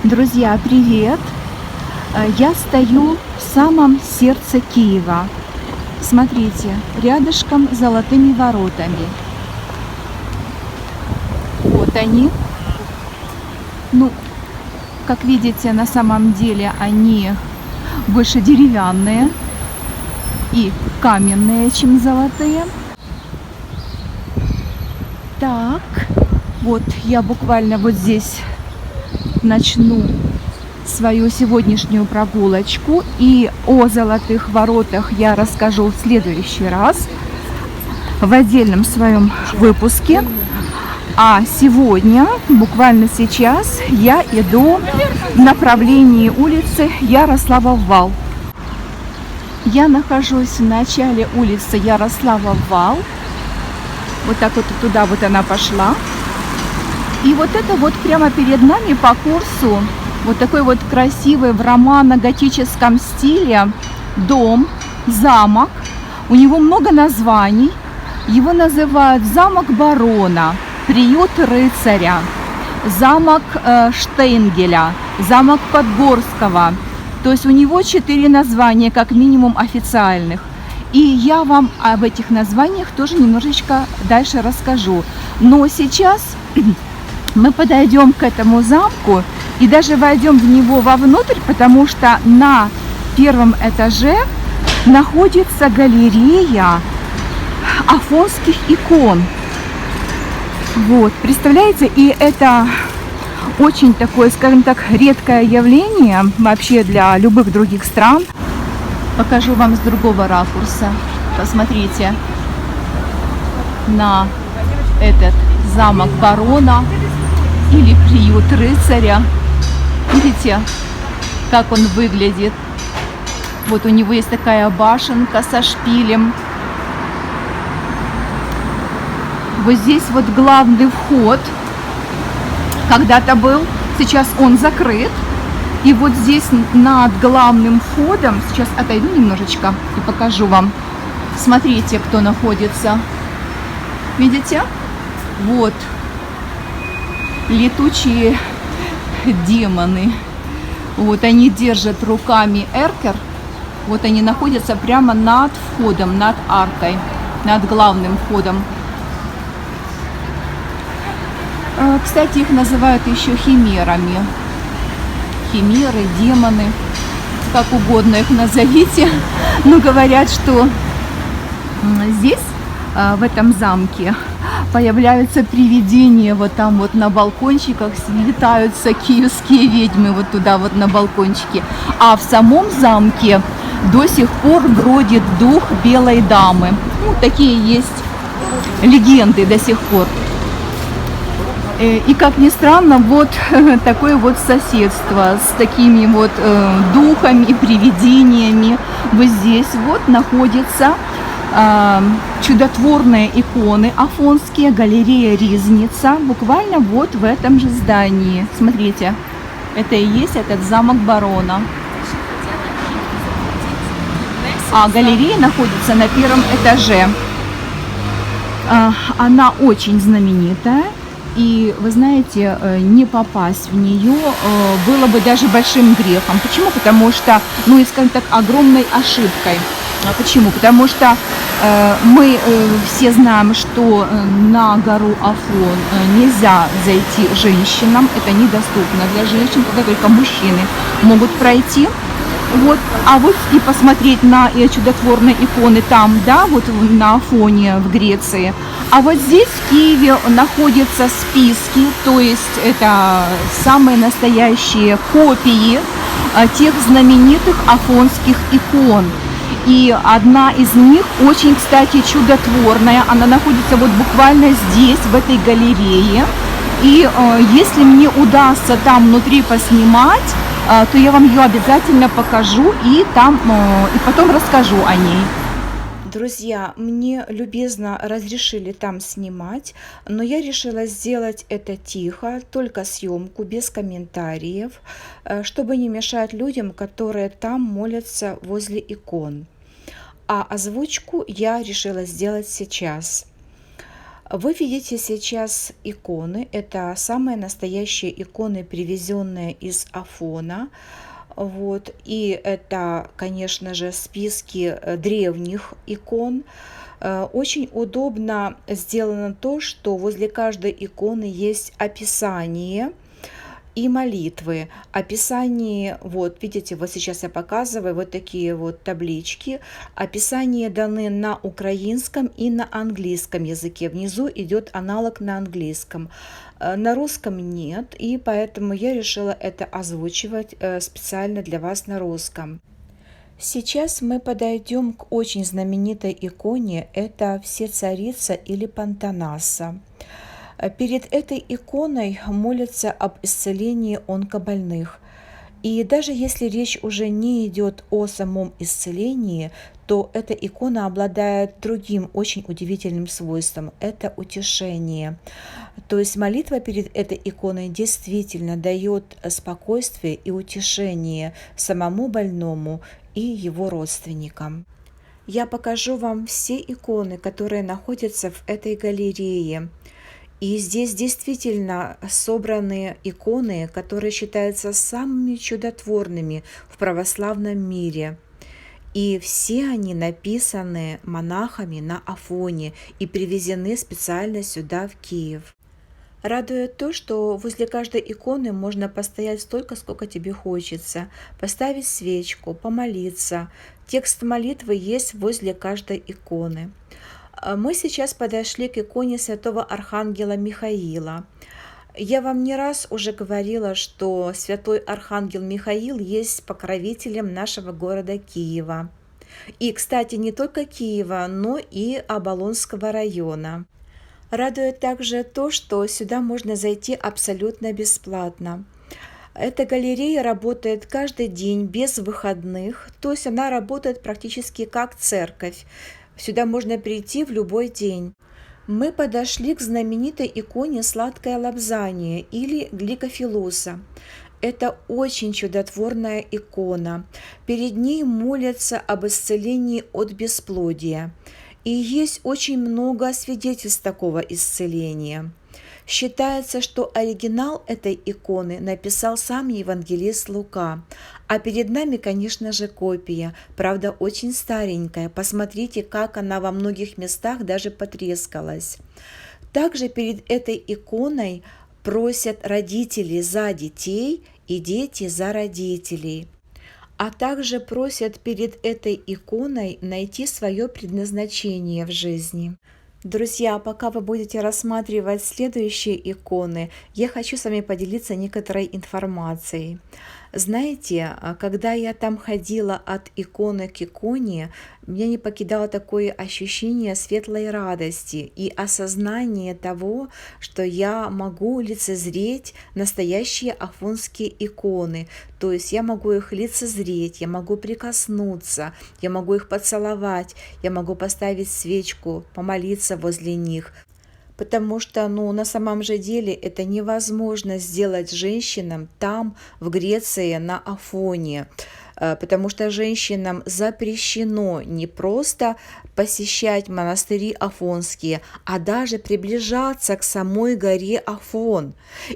Друзья, привет! Я стою в самом сердце Киева. Смотрите, рядышком с Золотыми воротами. Вот они. Ну, как видите, на самом деле они больше деревянные и каменные, чем золотые. Так, вот я буквально вот здесь начну свою сегодняшнюю прогулочку, и о Золотых воротах я расскажу в следующий раз в отдельном своем выпуске. А сегодня, буквально сейчас, я иду в направлении улицы Ярославов вал. Я нахожусь в начале улицы Ярославов вал. Вот так вот туда вот она пошла. И вот это вот прямо перед нами по курсу вот такой вот красивый в романо-готическом стиле дом, замок. У него много названий. Его называют замок барона, приют рыцаря, замок Штейнгеля, замок Подгорского. То есть у него 4 названия, как минимум официальных. И я вам об этих названиях тоже немножечко дальше расскажу. Но сейчас мы подойдем к этому замку и даже войдем в него вовнутрь, потому что на первом этаже находится галерея афонских икон. Вот, представляете, и это очень такое, скажем так, редкое явление вообще для любых других стран. Покажу вам с другого ракурса. Посмотрите на этот замок барона или приют рыцаря. Видите, как он выглядит? Вот у него есть такая башенка со шпилем. Вот здесь вот главный вход когда-то был, сейчас он закрыт. И вот здесь над главным входом, сейчас отойду немножечко и покажу вам. Смотрите, кто находится. Видите? Вот летучие демоны. Вот они держат руками эркер. Вот они находятся прямо над входом, над аркой, над главным входом. Кстати, их называют еще химерами. Химеры, демоны, как угодно их назовите. Но говорят, что здесь, в этом замке, появляются привидения вот там вот на балкончиках, слетаются киевские ведьмы вот туда вот на балкончике. А в самом замке до сих пор бродит дух белой дамы. Ну, такие есть легенды до сих пор. И как ни странно, вот такое вот соседство с такими вот духами, привидениями. Вот здесь вот находятся чудотворные иконы афонские, галерея Ризница, буквально вот в этом же здании. Смотрите, это и есть этот замок барона. А галерея находится на первом этаже. Она очень знаменитая. И вы знаете, не попасть в нее было бы даже большим грехом. Почему? Потому что, ну и скажем так, огромной ошибкой. Почему? Потому что мы все знаем, что на гору Афон нельзя зайти женщинам. Это недоступно для женщин, только мужчины могут пройти. Вот, а вот и посмотреть на чудотворные иконы там, да, вот на Афоне в Греции. А вот здесь в Киеве находятся списки, то есть это самые настоящие копии тех знаменитых афонских икон. И одна из них очень, кстати, чудотворная. Она находится вот буквально здесь, в этой галерее. И если мне удастся там внутри поснимать, то я вам ее обязательно покажу и потом расскажу о ней. Друзья, мне любезно разрешили там снимать, но я решила сделать это тихо, только съемку, без комментариев, чтобы не мешать людям, которые там молятся возле икон. А озвучку я решила сделать сейчас. Вы видите сейчас иконы. Это самые настоящие иконы, привезенные из Афона. Вот. И это, конечно же, списки древних икон. Очень удобно сделано то, что возле каждой иконы есть описание и молитвы. Описание, вот видите, вот сейчас я показываю вот такие вот таблички. Описания даны на украинском и на английском языке. Внизу идет аналог на английском. На русском нет, и поэтому я решила это озвучивать специально для вас на русском. Сейчас мы подойдем к очень знаменитой иконе. Это Всецарица или Пантанаса. Перед этой иконой молятся об исцелении онкобольных. И даже если речь уже не идет о самом исцелении, то эта икона обладает другим очень удивительным свойством – это утешение. То есть молитва перед этой иконой действительно дает спокойствие и утешение самому больному и его родственникам. Я покажу вам все иконы, которые находятся в этой галерее. И здесь действительно собраны иконы, которые считаются самыми чудотворными в православном мире. И все они написаны монахами на Афоне и привезены специально сюда, в Киев. Радует то, что возле каждой иконы можно постоять столько, сколько тебе хочется, поставить свечку, помолиться. Текст молитвы есть возле каждой иконы. Мы сейчас подошли к иконе святого архангела Михаила. Я вам не раз уже говорила, что святой архангел Михаил есть покровителем нашего города Киева. И, кстати, не только Киева, но и Оболонского района. Радует также то, что сюда можно зайти абсолютно бесплатно. Эта галерея работает каждый день без выходных, то есть она работает практически как церковь. Сюда можно прийти в любой день. Мы подошли к знаменитой иконе «Сладкое лобзание» или «Гликофилоса». Это очень чудотворная икона. Перед ней молятся об исцелении от бесплодия. И есть очень много свидетельств такого исцеления. Считается, что оригинал этой иконы написал сам евангелист Лука, а перед нами, конечно же, копия, правда, очень старенькая. Посмотрите, как она во многих местах даже потрескалась. Также перед этой иконой просят родители за детей и дети за родителей. А также просят перед этой иконой найти свое предназначение в жизни. Друзья, пока вы будете рассматривать следующие иконы, я хочу с вами поделиться некоторой информацией. Знаете, когда я там ходила от иконы к иконе, меня не покидало такое ощущение светлой радости и осознание того, что я могу лицезреть настоящие афонские иконы. То есть я могу их лицезреть, я могу прикоснуться, я могу их поцеловать, я могу поставить свечку, помолиться возле них. Потому что, на самом же деле это невозможно сделать женщинам там, в Греции, на Афоне. Потому что женщинам запрещено не просто посещать монастыри афонские, а даже приближаться к самой горе Афон.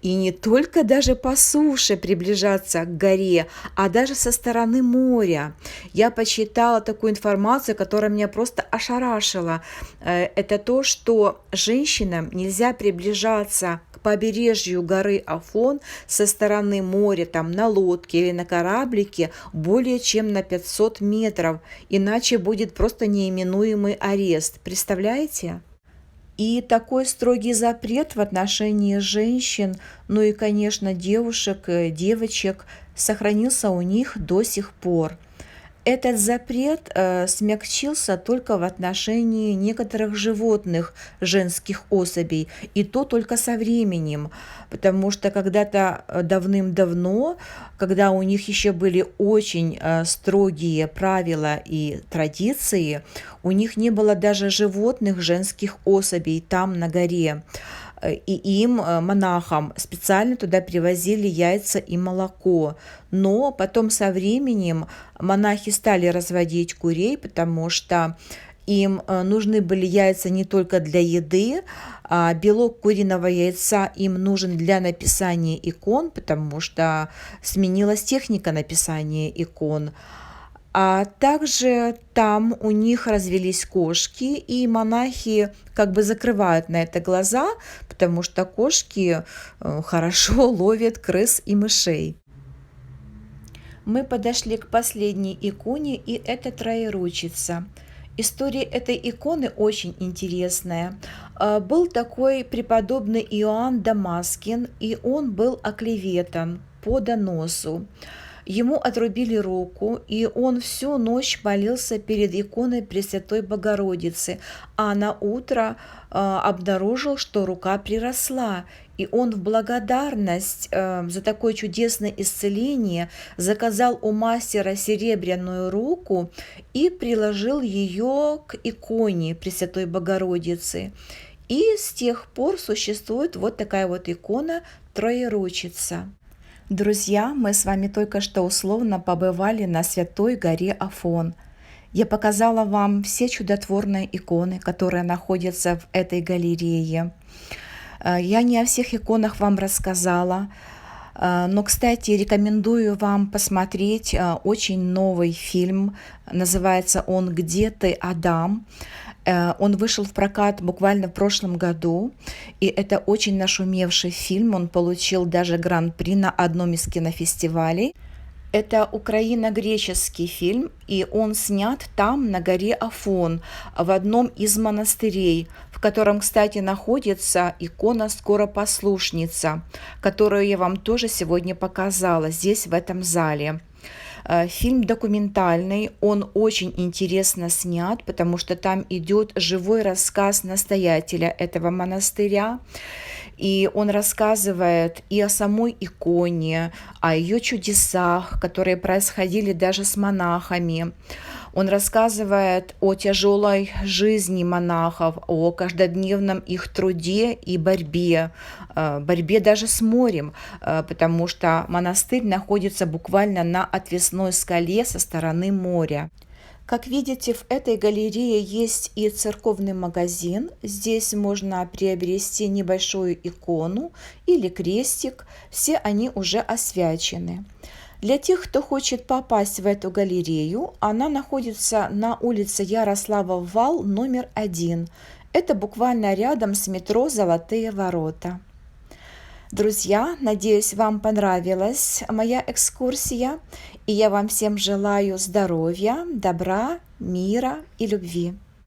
И не только даже по суше приближаться к горе, а даже со стороны моря. Я почитала такую информацию, которая меня просто ошарашила. Это то, что женщинам нельзя приближаться к побережью горы Афон со стороны моря, там на лодке или на кораблике, более чем на 500 метров, иначе будет просто неименуемый арест. Представляете? И такой строгий запрет в отношении женщин, и, конечно, девушек, девочек, сохранился у них до сих пор. Этот запрет смягчился только в отношении некоторых животных, женских особей, и то только со временем, потому что когда-то давным-давно, когда у них еще были очень строгие правила и традиции, у них не было даже животных, женских особей там на горе. И им, монахам, специально туда привозили яйца и молоко. Но потом со временем монахи стали разводить курей, потому что Им нужны были яйца не только для еды, а белок куриного яйца им нужен для написания икон, потому что сменилась техника написания икон. А также там у них развелись кошки, и монахи как бы закрывают на это глаза, потому что кошки хорошо ловят крыс и мышей. Мы подошли к последней иконе, и это Троеручица. История этой иконы очень интересная. Был такой преподобный Иоанн Дамаскин, и он был оклеветан по доносу. Ему отрубили руку, и он всю ночь молился перед иконой Пресвятой Богородицы, а на утро обнаружил, что рука приросла, и он в благодарность за такое чудесное исцеление заказал у мастера серебряную руку и приложил ее к иконе Пресвятой Богородицы. И с тех пор существует вот такая вот икона Троеручица. Друзья, мы с вами только что условно побывали на Святой горе Афон. Я показала вам все чудотворные иконы, которые находятся в этой галерее. Я не о всех иконах вам рассказала, но, кстати, рекомендую вам посмотреть очень новый фильм. Называется он «Где ты, Адам?». Он вышел в прокат буквально в прошлом году, и это очень нашумевший фильм. Он получил даже гран-при на одном из кинофестивалей. Это украино-греческий фильм, и он снят там, на горе Афон, в одном из монастырей, в котором, кстати, находится икона Скоропослушница, которую я вам тоже сегодня показала здесь, в этом зале. Фильм документальный, он очень интересно снят, потому что там идет живой рассказ настоятеля этого монастыря. И он рассказывает и о самой иконе, о ее чудесах, которые происходили даже с монахами. Он рассказывает о тяжелой жизни монахов, о каждодневном их труде и борьбе даже с морем, потому что монастырь находится буквально на отвесной скале со стороны моря. Как видите, в этой галерее есть и церковный магазин. Здесь можно приобрести небольшую икону или крестик. Все они уже освячены. Для тех, кто хочет попасть в эту галерею, она находится на улице Ярослава Вал, номер 1. Это буквально рядом с метро «Золотые ворота». Друзья, надеюсь, вам понравилась моя экскурсия, и я вам всем желаю здоровья, добра, мира и любви.